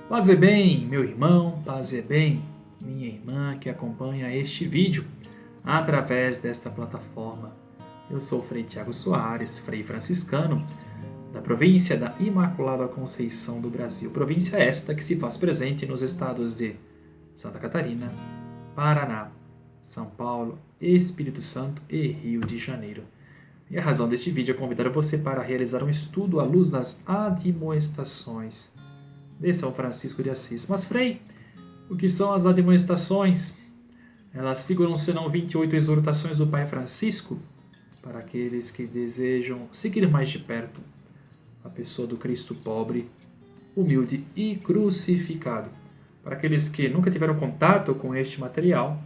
Paz e bem, meu irmão, paz e bem, minha irmã que acompanha este vídeo através desta plataforma. Eu sou o Frei Tiago Soares, Frei franciscano, da província da Imaculada Conceição do Brasil. Província esta que se faz presente nos estados de Santa Catarina, Paraná, São Paulo, Espírito Santo e Rio de Janeiro. E a razão deste vídeo é convidar você para realizar um estudo à luz das admoestações de São Francisco de Assis. Mas, Frei, o que são as admoestações? Elas figuram senão 28 exortações do Pai Francisco para aqueles que desejam seguir mais de perto a pessoa do Cristo pobre, humilde e crucificado. Para aqueles que nunca tiveram contato com este material,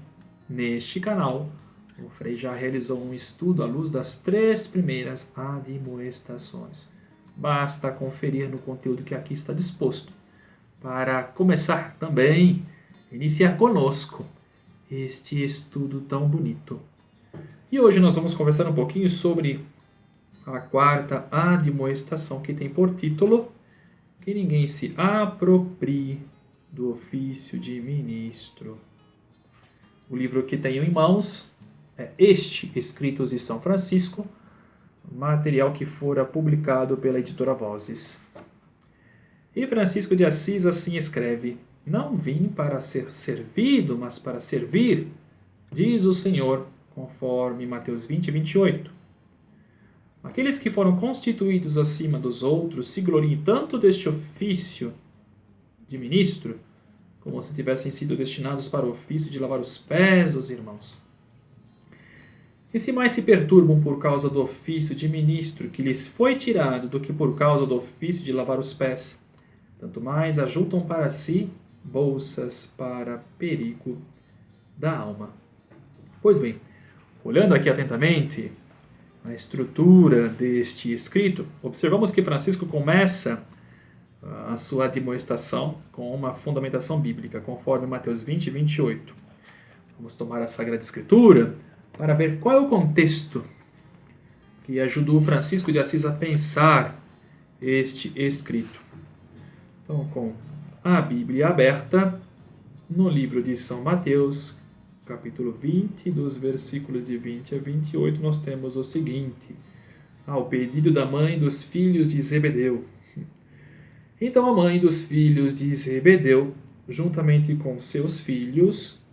neste canal, o Frei já realizou um estudo à luz das 3 primeiras admoestações. Basta conferir no conteúdo que aqui está disposto para começar também, iniciar conosco este estudo tão bonito. E hoje nós vamos conversar um pouquinho sobre a 4ª admoestação, que tem por título que ninguém se aproprie do ofício de ministro. O livro que tenho em mãos é este, Escritos de São Francisco, material que fora publicado pela editora Vozes. E Francisco de Assis assim escreve: não vim para ser servido, mas para servir, diz o Senhor, conforme Mateus 20, 28. Aqueles que foram constituídos acima dos outros se gloriem tanto deste ofício de ministro, como se tivessem sido destinados para o ofício de lavar os pés dos irmãos. E se mais se perturbam por causa do ofício de ministro que lhes foi tirado do que por causa do ofício de lavar os pés, tanto mais ajuntam para si bolsas para perigo da alma. Pois bem, olhando aqui atentamente a estrutura deste escrito, observamos que Francisco começa a sua admoestação com uma fundamentação bíblica, conforme Mateus 20, 28. Vamos tomar a Sagrada Escritura para ver qual é o contexto que ajudou Francisco de Assis a pensar este escrito. Então, com a Bíblia aberta, no livro de São Mateus, capítulo 20, dos versículos de 20 a 28, nós temos o seguinte: ao pedido da mãe dos filhos de Zebedeu. Então a mãe dos filhos de Zebedeu, juntamente com seus filhos,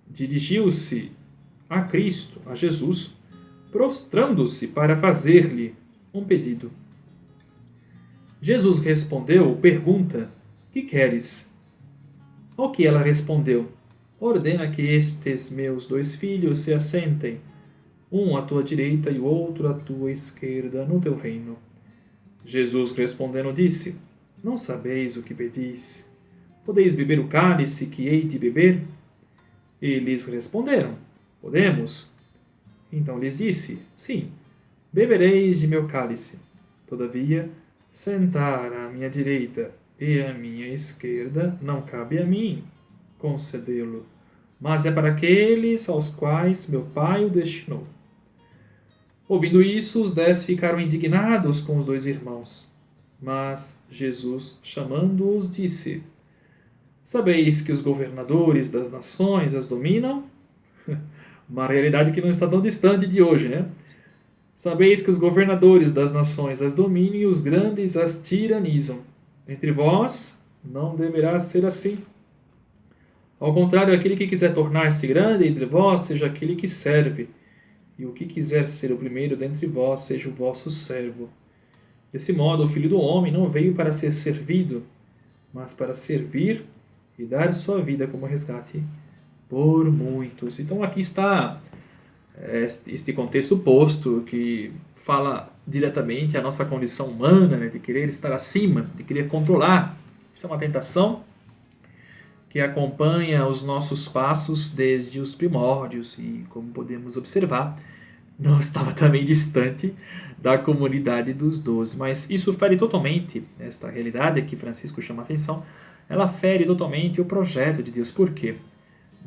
dirigiu-se a Cristo, a Jesus, prostrando-se para fazer-lhe um pedido. Jesus respondeu, pergunta: que queres? Ao que ela respondeu: ordena que estes meus 2 filhos se assentem, um à tua direita e o outro à tua esquerda, no teu reino. Jesus respondendo disse: não sabeis o que pedis. Podeis beber o cálice que hei de beber? Eles responderam: podemos. Então lhes disse: sim, bebereis de meu cálice. Todavia, sentar à minha direita e à minha esquerda não cabe a mim concedê-lo, mas é para aqueles aos quais meu Pai o destinou. Ouvindo isso, os 10 ficaram indignados com os 2 irmãos. Mas Jesus, chamando-os, disse: sabeis que os governadores das nações as dominam? Uma realidade que não está tão distante de hoje, né? Sabeis que os governadores das nações as dominam e os grandes as tiranizam. Entre vós não deverá ser assim. Ao contrário, aquele que quiser tornar-se grande entre vós, seja aquele que serve, e o que quiser ser o primeiro dentre vós, seja o vosso servo. Desse modo, o Filho do Homem não veio para ser servido, mas para servir e dar sua vida como resgate por muitos. Então aqui está este contexto posto que fala diretamente a nossa condição humana, né, de querer estar acima, de querer controlar. Isso é uma tentação que acompanha os nossos passos desde os primórdios e, como podemos observar, não estava também distante da comunidade dos 12. Mas isso fere totalmente, esta realidade que Francisco chama a atenção, ela fere totalmente o projeto de Deus. Por quê?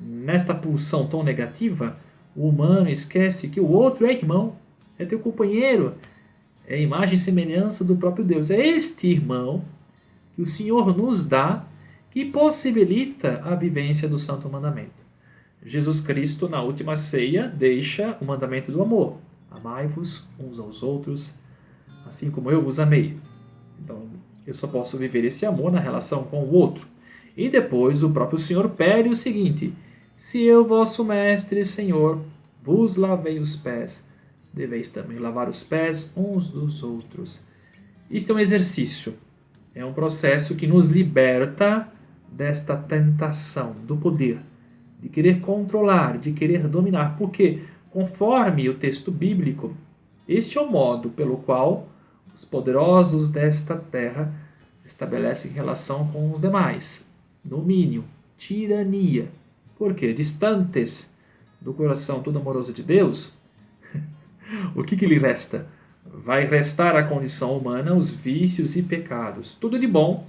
Nesta pulsão tão negativa, o humano esquece que o outro é irmão, é teu companheiro, é a imagem e semelhança do próprio Deus. É este irmão que o Senhor nos dá que possibilita a vivência do Santo Mandamento. Jesus Cristo, na última ceia, deixa o mandamento do amor. Amai-vos uns aos outros, assim como eu vos amei. Então, eu só posso viver esse amor na relação com o outro. E depois o próprio Senhor pede o seguinte: se eu, vosso mestre, Senhor, vos lavei os pés, deveis também lavar os pés uns dos outros. Isto é um exercício, é um processo que nos liberta desta tentação do poder, de querer controlar, de querer dominar, porque, conforme o texto bíblico, este é o modo pelo qual os poderosos desta terra estabelecem relação com os demais. Domínio, tirania. Por quê? Distantes do coração todo amoroso de Deus, o que lhe resta? Vai restar à condição humana os vícios e pecados. Tudo de bom,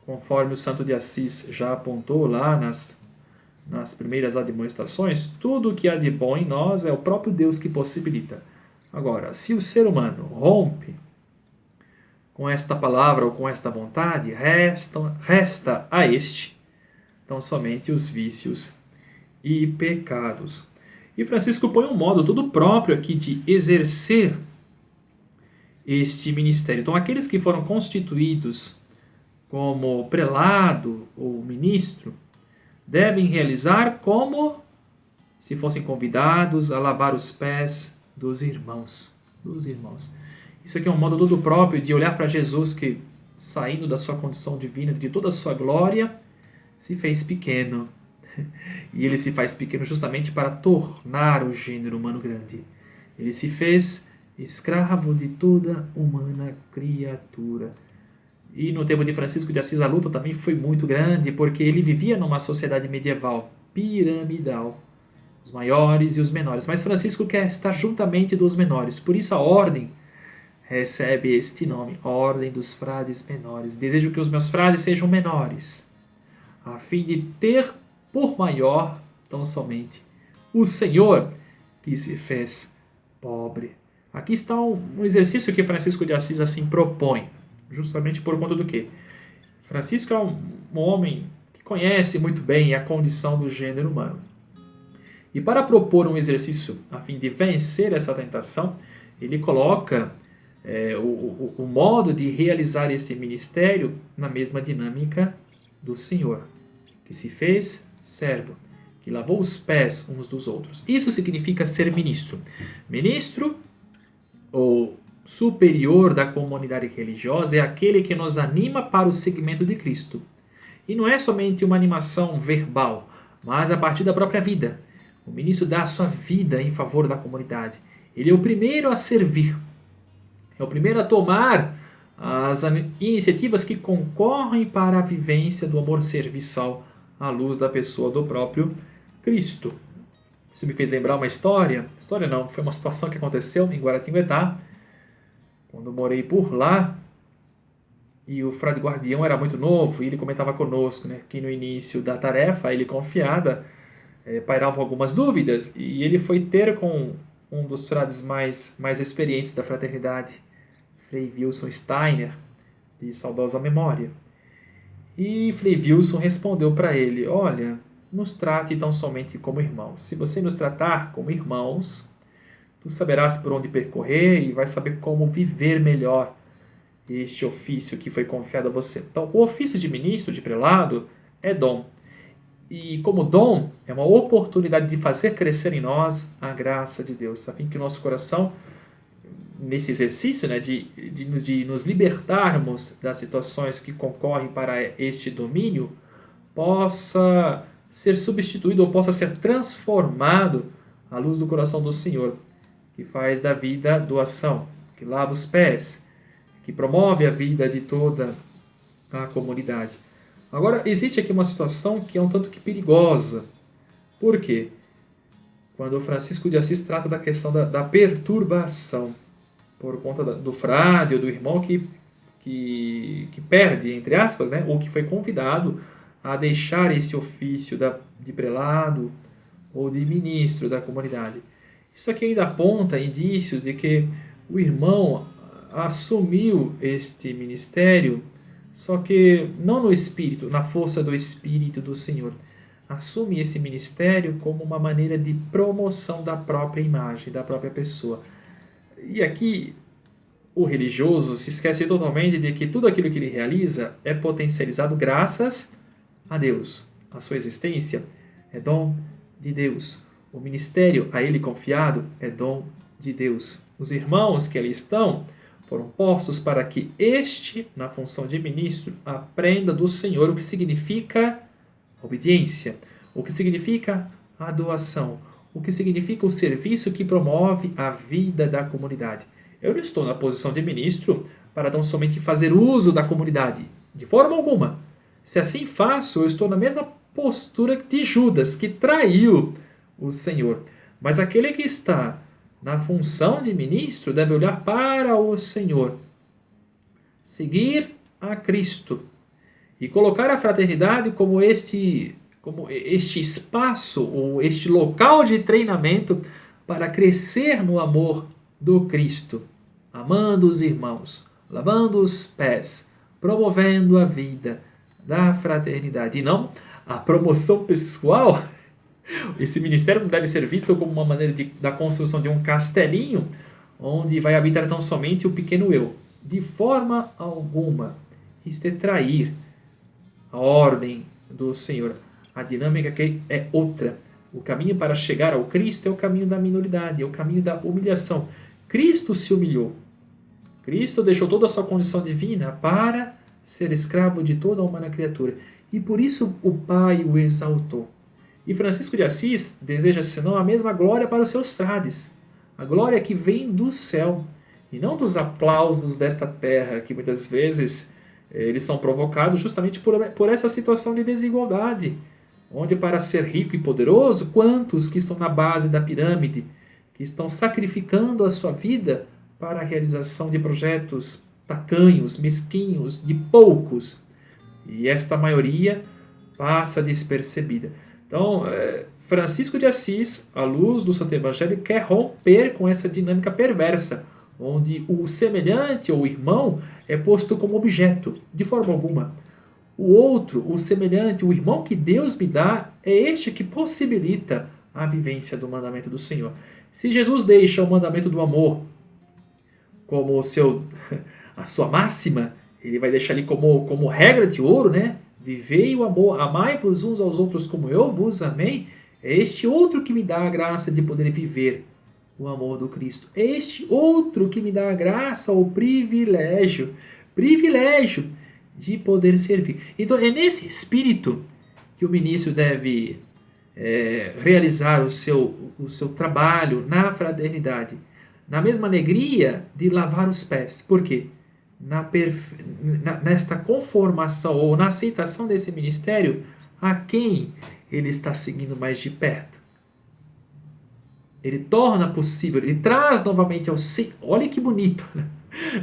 conforme o Santo de Assis já apontou lá nas primeiras admoestações, tudo o que há de bom em nós é o próprio Deus que possibilita. Agora, se o ser humano rompe com esta palavra ou com esta vontade, resta a este tão somente os vícios e pecados. E Francisco põe um modo todo próprio aqui de exercer este ministério. Então, aqueles que foram constituídos como prelado ou ministro devem realizar como se fossem convidados a lavar os pés dos irmãos. Isso aqui é um modo todo próprio de olhar para Jesus que, saindo da sua condição divina, de toda a sua glória, se fez pequeno. E ele se faz pequeno justamente para tornar o gênero humano grande. Ele se fez escravo de toda humana criatura. E no tempo de Francisco de Assis a luta também foi muito grande, porque ele vivia numa sociedade medieval, piramidal, os maiores e os menores. Mas Francisco quer estar juntamente dos menores, por isso a ordem recebe este nome, Ordem dos Frades Menores. Desejo que os meus frades sejam menores, a fim de ter por maior, tão somente, o Senhor que se fez pobre. Aqui está um exercício que Francisco de Assis assim propõe, justamente por conta do quê? Francisco é um homem que conhece muito bem a condição do gênero humano. E para propor um exercício a fim de vencer essa tentação, ele coloca o modo de realizar esse ministério na mesma dinâmica do Senhor, que se fez servo, que lavou os pés uns dos outros. Isso significa ser ministro. Ministro, ou superior da comunidade religiosa, é aquele que nos anima para o seguimento de Cristo. E não é somente uma animação verbal, mas a partir da própria vida. O ministro dá a sua vida em favor da comunidade. Ele é o primeiro a servir. É o primeiro a tomar as iniciativas que concorrem para a vivência do amor serviçal à luz da pessoa do próprio Cristo. Isso me fez lembrar uma história. História não, foi uma situação que aconteceu em Guaratinguetá, quando eu morei por lá, e o frade guardião era muito novo, e ele comentava conosco, né, que no início da tarefa, ele confiada, pairavam algumas dúvidas, e ele foi ter com um dos frades mais experientes da fraternidade, Frei Wilson Steiner, de saudosa memória. E Frei Wilson respondeu para ele: olha, nos trate tão somente como irmãos. Se você nos tratar como irmãos, tu saberás por onde percorrer e vai saber como viver melhor este ofício que foi confiado a você. Então, o ofício de ministro, de prelado, é dom. E como dom, é uma oportunidade de fazer crescer em nós a graça de Deus, a fim que o nosso coração, nesse exercício, né, de nos libertarmos das situações que concorrem para este domínio, possa ser substituído ou possa ser transformado à luz do coração do Senhor, que faz da vida doação, que lava os pés, que promove a vida de toda a comunidade. Agora, existe aqui uma situação que é um tanto que perigosa. Por quê? Quando o Francisco de Assis trata da questão da perturbação, por conta do frade ou do irmão que perde, entre aspas, né, ou que foi convidado a deixar esse ofício de prelado ou de ministro da comunidade. Isso aqui ainda aponta indícios de que o irmão assumiu este ministério só que não no Espírito, na força do Espírito do Senhor. Assume esse ministério como uma maneira de promoção da própria imagem, da própria pessoa. E aqui o religioso se esquece totalmente de que tudo aquilo que ele realiza é potencializado graças a Deus. A sua existência é dom de Deus. O ministério a ele confiado é dom de Deus. Os irmãos que ali estão foram postos para que este, na função de ministro, aprenda do Senhor o que significa obediência, o que significa a doação, o que significa o serviço que promove a vida da comunidade. Eu não estou na posição de ministro para tão somente fazer uso da comunidade, de forma alguma. Se assim faço, eu estou na mesma postura de Judas, que traiu o Senhor. Mas aquele que está na função de ministro deve olhar para o Senhor, seguir a Cristo e colocar a fraternidade como este espaço ou este local de treinamento para crescer no amor do Cristo, amando os irmãos, lavando os pés, promovendo a vida da fraternidade e não a promoção pessoal. Esse ministério não deve ser visto como uma maneira da construção de um castelinho onde vai habitar tão somente o pequeno eu. De forma alguma. Isto é trair a ordem do Senhor. A dinâmica aqui é outra. O caminho para chegar ao Cristo é o caminho da minoridade, é o caminho da humilhação. Cristo se humilhou. Cristo deixou toda a sua condição divina para ser escravo de toda a humana criatura. E por isso o Pai o exaltou. E Francisco de Assis deseja, senão, a mesma glória para os seus frades. A glória que vem do céu, e não dos aplausos desta terra, que muitas vezes eles são provocados justamente por essa situação de desigualdade, onde para ser rico e poderoso, quantos que estão na base da pirâmide, que estão sacrificando a sua vida para a realização de projetos tacanhos, mesquinhos, de poucos, e esta maioria passa despercebida. Então, Francisco de Assis, à luz do Santo Evangelho, quer romper com essa dinâmica perversa, onde o semelhante ou o irmão é posto como objeto, de forma alguma. O outro, o semelhante, o irmão que Deus me dá, é este que possibilita a vivência do mandamento do Senhor. Se Jesus deixa o mandamento do amor como a sua máxima, ele vai deixar ali como regra de ouro, né? Vivei o amor, amai-vos uns aos outros como eu vos amei. É este outro que me dá a graça de poder viver o amor do Cristo. É este outro que me dá a graça, o privilégio de poder servir. Então é nesse espírito que o ministro deve realizar o seu trabalho na fraternidade, na mesma alegria de lavar os pés. Por quê? Nesta conformação ou na aceitação desse ministério, a quem ele está seguindo mais de perto. Ele torna possível, ele traz novamente ao seio. Olha que bonito!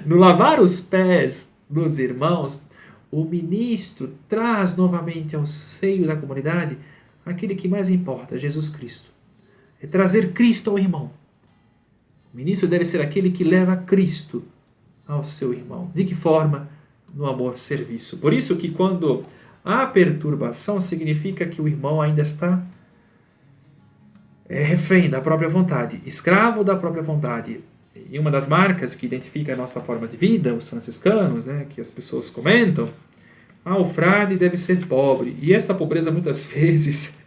No lavar os pés dos irmãos, o ministro traz novamente ao seio da comunidade aquele que mais importa, Jesus Cristo. É trazer Cristo ao irmão. O ministro deve ser aquele que leva Cristo ao seu irmão. De que forma? No amor serviço. Por isso que quando há perturbação, significa que o irmão ainda está refém da própria vontade, escravo da própria vontade. E uma das marcas que identifica a nossa forma de vida, os franciscanos, que as pessoas comentam, o frade deve ser pobre. E esta pobreza muitas vezes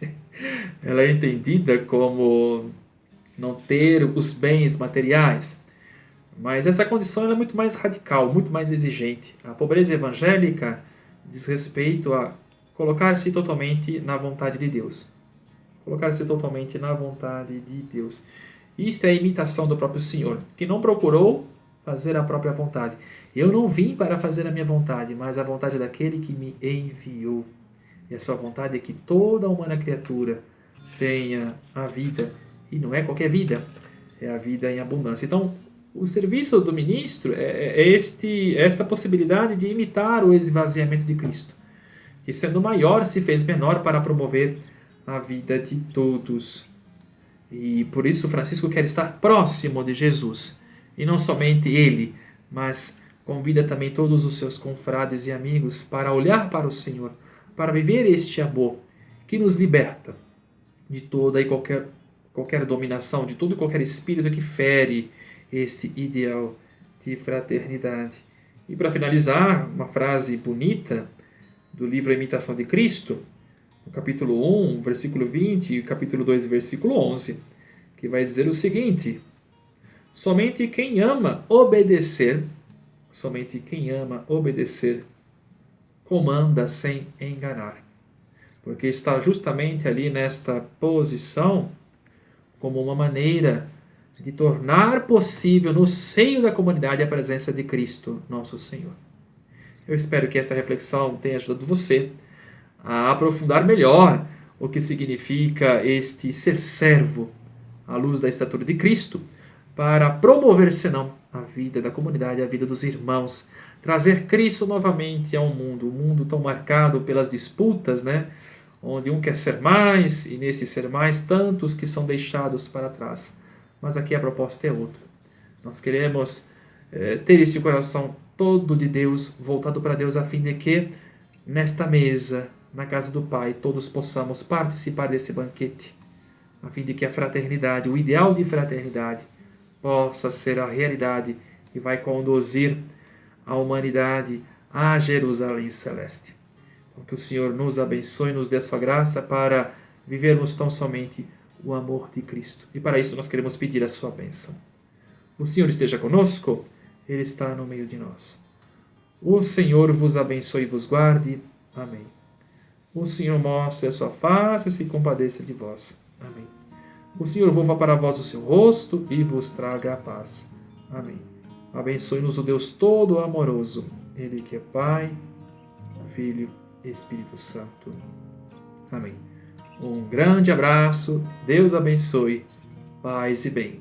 ela é entendida como não ter os bens materiais. Mas essa condição é muito mais radical, muito mais exigente. A pobreza evangélica diz respeito a colocar-se totalmente na vontade de Deus. Colocar-se totalmente na vontade de Deus. Isto é a imitação do próprio Senhor, que não procurou fazer a própria vontade. Eu não vim para fazer a minha vontade, mas a vontade daquele que me enviou. E a sua vontade é que toda humana criatura tenha a vida. E não é qualquer vida, é a vida em abundância. Então, o serviço do ministro é esta possibilidade de imitar o esvaziamento de Cristo, que sendo maior se fez menor para promover a vida de todos. E por isso Francisco quer estar próximo de Jesus, e não somente ele, mas Convida também todos os seus confrades e amigos para olhar para o Senhor, para viver este amor que nos liberta de toda e qualquer dominação, de todo e qualquer espírito que fere esse ideal de fraternidade. E para finalizar, uma frase bonita do livro A Imitação de Cristo, no capítulo 1, versículo 20 e capítulo 2, versículo 11, que vai dizer o seguinte: somente quem ama obedecer, comanda sem enganar. Porque está justamente ali nesta posição como uma maneira de tornar possível no seio da comunidade a presença de Cristo, nosso Senhor. Eu espero que esta reflexão tenha ajudado você a aprofundar melhor o que significa este ser servo à luz da estatura de Cristo, para promover, senão, a vida da comunidade, a vida dos irmãos, trazer Cristo novamente ao mundo, um mundo tão marcado pelas disputas, né? Onde um quer ser mais, e nesse ser mais, tantos que são deixados para trás. Mas aqui a proposta é outra. Nós queremos ter esse coração todo de Deus, voltado para Deus, a fim de que, nesta mesa, na casa do Pai, todos possamos participar desse banquete, a fim de que a fraternidade, o ideal de fraternidade, possa ser a realidade que vai conduzir a humanidade à Jerusalém celeste. Então, que o Senhor nos abençoe e nos dê a sua graça para vivermos tão somente o amor de Cristo. E para isso nós queremos pedir a sua bênção. O Senhor esteja conosco, Ele está no meio de nós. O Senhor vos abençoe e vos guarde. Amém. O Senhor mostre a sua face e se compadeça de vós. Amém. O Senhor volva para vós o seu rosto e vos traga a paz. Amém. Abençoe-nos o Deus todo amoroso, Ele que é Pai, Filho e Espírito Santo. Amém. Um grande abraço, Deus abençoe, paz e bem.